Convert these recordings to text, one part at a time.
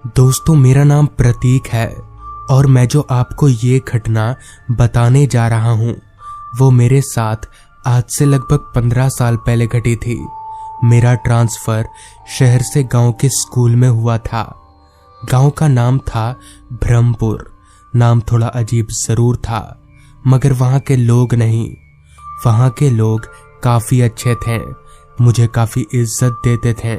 दोस्तों, मेरा नाम प्रतीक है और मैं जो आपको ये घटना बताने जा रहा हूँ वो मेरे साथ आज से लगभग 15 साल पहले घटी थी। मेरा ट्रांसफर शहर से गांव के स्कूल में हुआ था। गांव का नाम था ब्रह्मपुर। नाम थोड़ा अजीब जरूर था, मगर वहां के लोग नहीं। वहां के लोग काफी अच्छे थे, मुझे काफी इज्जत देते थे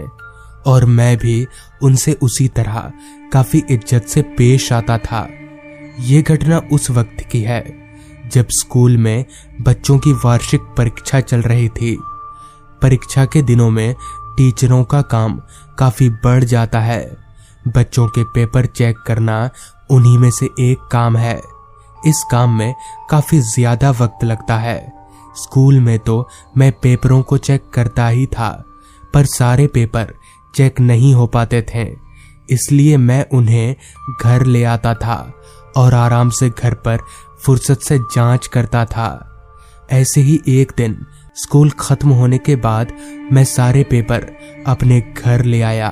और मैं भी उनसे उसी तरह काफी इज्जत से पेश आता था। ये घटना उस वक्त की है जब स्कूल में बच्चों की वार्षिक परीक्षा चल रही थी। परीक्षा के दिनों में टीचरों का काम काफी बढ़ जाता है। बच्चों के पेपर चेक करना उन्हीं में से एक काम है। इस काम में काफी ज्यादा वक्त लगता है। स्कूल में तो मैं पेपरों को चेक करता ही था, पर सारे पेपर चेक नहीं हो पाते थे, इसलिए मैं उन्हें घर ले आता था और आराम से घर पर फुर्सत से जांच करता था। ऐसे ही एक दिन स्कूल खत्म होने के बाद मैं सारे पेपर अपने घर ले आया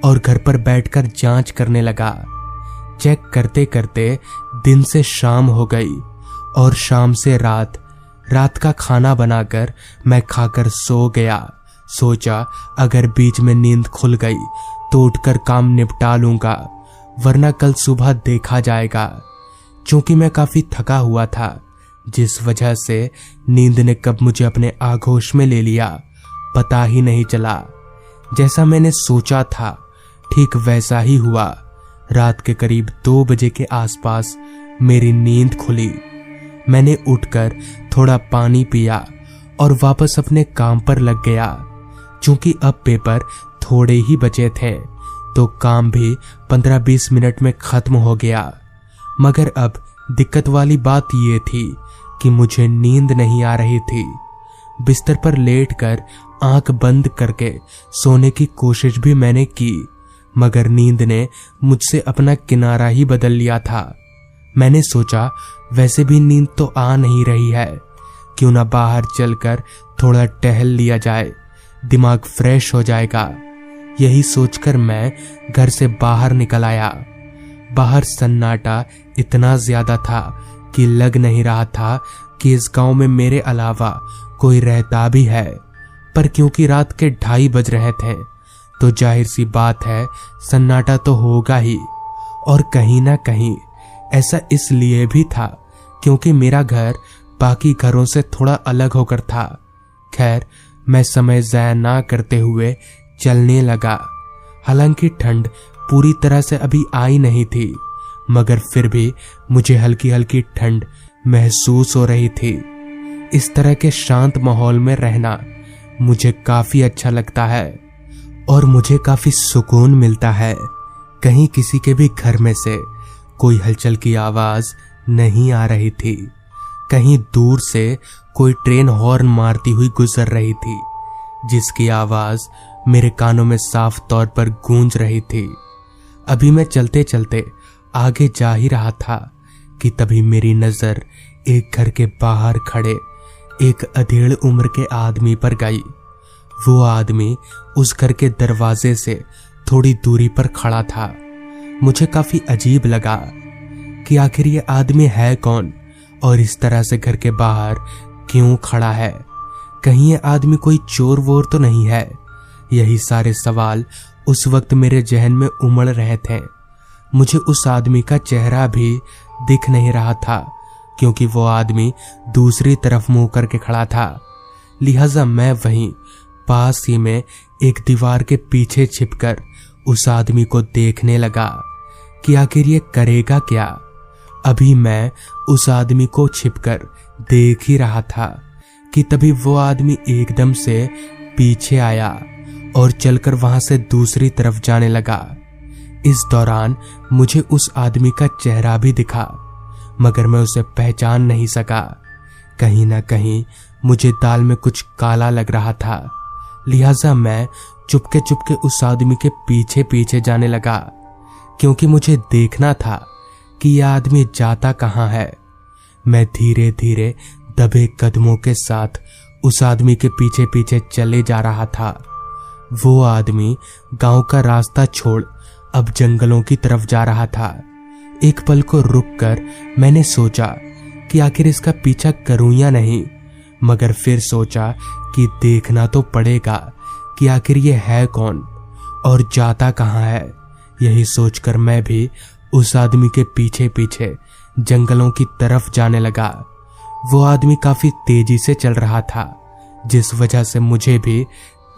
और घर पर बैठकर जांच करने लगा। चेक करते करते दिन से शाम हो गई और शाम से रात का खाना बनाकर मैं खाकर सो गया। सोचा अगर बीच में नींद खुल गई तो उठकर काम निपटा लूंगा, वरना कल सुबह देखा जाएगा। क्योंकि मैं काफी थका हुआ था, जिस वजह से नींद ने कब मुझे अपने आगोश में ले लिया पता ही नहीं चला। जैसा मैंने सोचा था ठीक वैसा ही हुआ। रात के करीब 2 बजे के आसपास मेरी नींद खुली। मैंने उठकर थोड़ा पानी पिया और वापस अपने काम पर लग गया। चूंकि अब पेपर थोड़े ही बचे थे तो काम भी 15-20 मिनट में खत्म हो गया। मगर अब दिक्कत वाली बात ये थी कि मुझे नींद नहीं आ रही थी। बिस्तर पर लेटकर आंख बंद करके सोने की कोशिश भी मैंने की, मगर नींद ने मुझसे अपना किनारा ही बदल लिया था। मैंने सोचा वैसे भी नींद तो आ नहीं रही है, क्यों ना बाहर चलकर थोड़ा टहल लिया जाए, दिमाग फ्रेश हो जाएगा। यही सोचकर मैं घर से बाहर निकल आया। बाहर सन्नाटा इतना ज्यादा था कि लग नहीं रहा था कि इस गांव में मेरे अलावा कोई रहता भी है। पर क्योंकि रात के 2:30 बज रहे थे तो जाहिर सी बात है सन्नाटा तो होगा ही। और कहीं ना कहीं ऐसा इसलिए भी था क्योंकि मेरा घर बाकी घरों से थोड़ा अलग होकर था। खैर, मैं समय ज़ाया ना करते हुए चलने लगा। हालांकि ठंड पूरी तरह से अभी आई नहीं थी, मगर फिर भी मुझे हल्की हल्की ठंड महसूस हो रही थी। इस तरह के शांत माहौल में रहना मुझे काफी अच्छा लगता है और मुझे काफी सुकून मिलता है। कहीं किसी के भी घर में से कोई हलचल की आवाज नहीं आ रही थी। कहीं दूर से कोई ट्रेन हॉर्न मारती हुई गुजर रही थी, जिसकी आवाज मेरे कानों में साफ तौर पर गूंज रही थी। अभी मैं चलते चलते आगे जा ही रहा था कि तभी मेरी नजर एक घर के बाहर खड़े एक अधेड़ उम्र के आदमी पर गई। वो आदमी उस घर के दरवाजे से थोड़ी दूरी पर खड़ा था। मुझे काफी अजीब लगा कि आखिर ये आदमी है कौन और इस तरह से घर के बाहर क्यों खड़ा है। कहीं ये आदमी कोई चोर वोर तो नहीं है। यही सारे सवाल उस वक्त मेरे जहन में उमड़ रहे थे। मुझे उस आदमी का चेहरा भी दिख नहीं रहा था, क्योंकि वो आदमी दूसरी तरफ मुंह करके खड़ा था। लिहाजा मैं वहीं पास ही में एक दीवार के पीछे छिपकर उस आदमी को देखने लगा कि आखिर ये करेगा क्या। अभी मैं उस आदमी को छिपकर देख ही रहा था कि तभी वो आदमी एकदम से पीछे आया और चलकर वहां से दूसरी तरफ जाने लगा। इस दौरान मुझे उस आदमी का चेहरा भी दिखा, मगर मैं उसे पहचान नहीं सका। कहीं ना कहीं मुझे दाल में कुछ काला लग रहा था। लिहाजा मैं चुपके चुपके उस आदमी के पीछे पीछे जाने लगा, क्योंकि मुझे देखना था कि यह आदमी जाता कहाँ है। मैं धीरे धीरे दबे कदमों के साथ उस आदमी के पीछे पीछे चले जा रहा था। वो आदमी गांव का रास्ता छोड़ अब जंगलों की तरफ जा रहा था। एक पल को रुककर मैंने सोचा कि आखिर इसका पीछा करूं या नहीं, मगर फिर सोचा कि देखना तो पड़ेगा कि आखिर ये है कौन और जाता कहाँ है। यही सोचकर मैं भी उस आदमी के पीछे पीछे जंगलों की तरफ जाने लगा। वो आदमी काफी तेजी से चल रहा था, जिस वजह से मुझे भी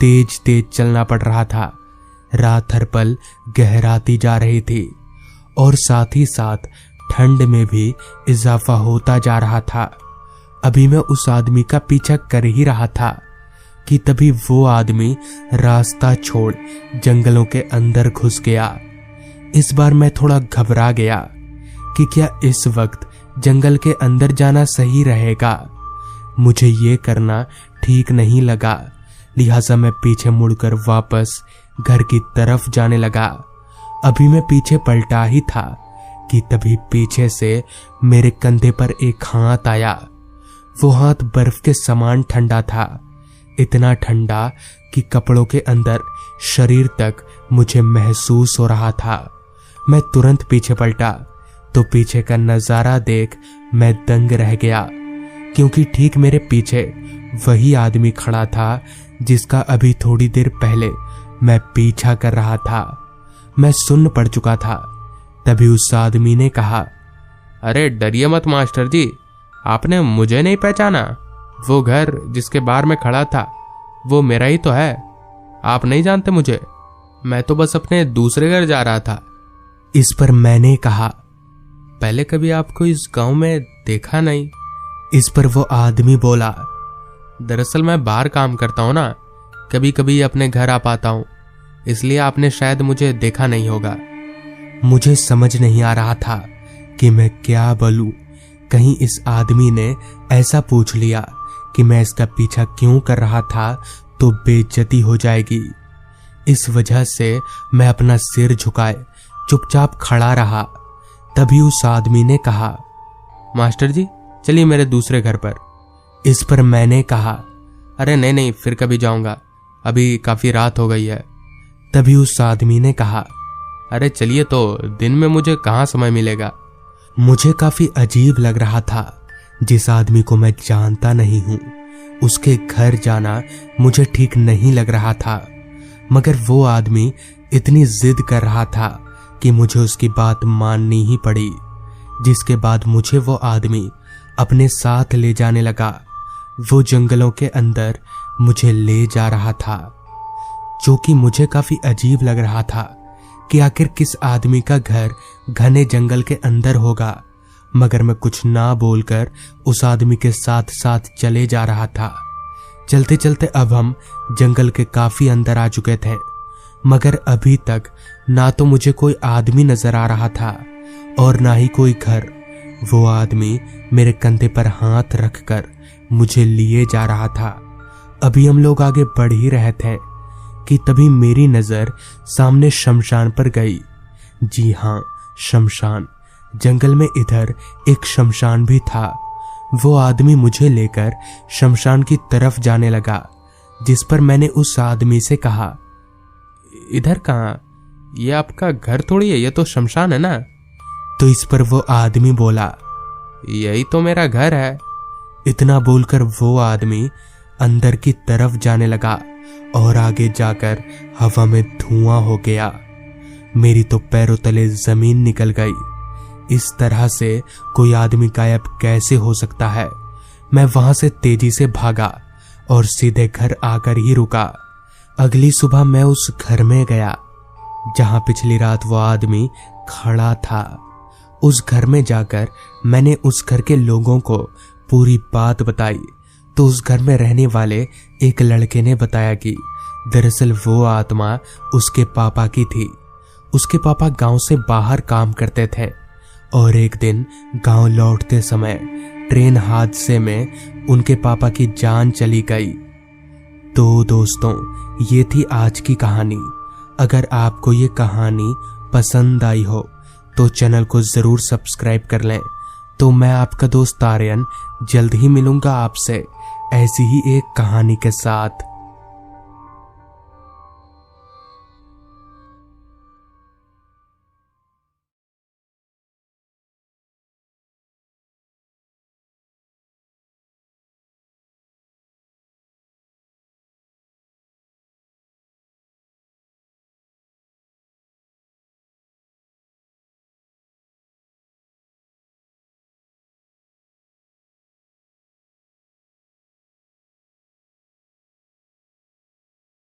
तेज तेज चलना पड़ रहा था। रात हर पल गहराती जा रही थी और साथ ही साथ ठंड में भी इजाफा होता जा रहा था। अभी मैं उस आदमी का पीछा कर ही रहा था कि तभी वो आदमी रास्ता छोड़ जंगलों के अंदर घुस गया। इस बार मैं थोड़ा घबरा गया कि क्या इस वक्त जंगल के अंदर जाना सही रहेगा। मुझे ये करना ठीक नहीं लगा, लिहाजा मैं पीछे मुड़कर वापस घर की तरफ जाने लगा। अभी मैं पीछे पलटा ही था कि तभी पीछे से मेरे कंधे पर एक हाथ आया। वो हाथ बर्फ के समान ठंडा था, इतना ठंडा कि कपड़ों के अंदर शरीर तक मुझे महसूस हो रहा था। मैं तुरंत पीछे पलटा तो पीछे का नजारा देख मैं दंग रह गया, क्योंकि ठीक मेरे पीछे वही आदमी खड़ा था जिसका अभी थोड़ी देर पहले मैं पीछा कर रहा था। मैं सुन्न पड़ चुका था। तभी उस आदमी ने कहा, अरे डरिए मत मास्टर जी, आपने मुझे नहीं पहचाना? वो घर जिसके बाहर में खड़ा था वो मेरा ही तो है। आप नहीं जानते मुझे, मैं तो बस अपने दूसरे घर जा रहा था। इस पर मैंने कहा, पहले कभी आपको इस गांव में देखा नहीं। इस पर वो आदमी बोला, दरअसल मैं बाहर काम करता हूं ना, कभी कभी अपने घर आ पाता हूं, इसलिए आपने शायद मुझे देखा नहीं होगा। मुझे समझ नहीं आ रहा था कि मैं क्या बोलूं। कहीं इस आदमी ने ऐसा पूछ लिया कि मैं इसका पीछा क्यों कर रहा था तो बेइज्जती हो जाएगी। इस वजह से मैं अपना सिर झुकाए चुपचाप खड़ा रहा। तभी उस आदमी ने कहा, मास्टर जी चलिए मेरे दूसरे घर पर। इस पर मैंने कहा, अरे नहीं नहीं, फिर कभी जाऊंगा, अभी काफी रात हो गई है। तभी उस आदमी ने कहा, अरे चलिए, तो दिन में मुझे कहाँ समय मिलेगा। मुझे काफी अजीब लग रहा था। जिस आदमी को मैं जानता नहीं हूं उसके घर जाना मुझे ठीक नहीं लग रहा था, मगर वो आदमी इतनी जिद कर रहा था कि मुझे उसकी बात माननी ही पड़ी। जिसके बाद मुझे वो आदमी अपने साथ ले जाने लगा। वो जंगलों के अंदर मुझे ले जा रहा था, जो कि मुझे काफी अजीब लग रहा था कि आखिर किस आदमी का घर घने जंगल के अंदर होगा। मगर मैं कुछ ना बोलकर उस आदमी के साथ साथ चले जा रहा था। चलते चलते अब हम जंगल के काफी अंदर आ चुके थे, मगर अभी तक ना तो मुझे कोई आदमी नजर आ रहा था और ना ही कोई घर। वो आदमी मेरे कंधे पर हाथ रखकर मुझे लिए जा रहा था। अभी हम लोग आगे बढ़ ही रहे थे कि तभी मेरी नजर सामने शमशान पर गई। जी हां, शमशान। जंगल में इधर एक शमशान भी था। वो आदमी मुझे लेकर शमशान की तरफ जाने लगा, जिस पर मैंने उस आदमी से कहा, इधर कहाँ? ये आपका घर थोड़ी है, ये तो शमशान है ना। तो इस पर वो आदमी बोला, यही तो मेरा घर है। इतना बोलकर वो आदमी अंदर की तरफ जाने लगा और आगे जाकर हवा में धुआं हो गया। मेरी तो पैरों तले जमीन निकल गई। इस तरह से कोई आदमी गायब कैसे हो सकता है? मैं वहां से तेजी से भागा और सीधे घर आकर ही रुका। अगली सुबह मैं उस घर में गया जहां पिछली रात वो आदमी खड़ा था। उस घर में जाकर मैंने उस घर के लोगों को पूरी बात बताई तो उस घर में रहने वाले एक लड़के ने बताया कि दरअसल वो आत्मा उसके पापा की थी। उसके पापा गांव से बाहर काम करते थे और एक दिन गांव लौटते समय ट्रेन हादसे में उनके पापा की जान चली गई। तो दोस्तों, ये थी आज की कहानी। अगर आपको ये कहानी पसंद आई हो तो चैनल को जरूर सब्सक्राइब कर लें। तो मैं आपका दोस्त आर्यन जल्द ही मिलूंगा आपसे ऐसी ही एक कहानी के साथ।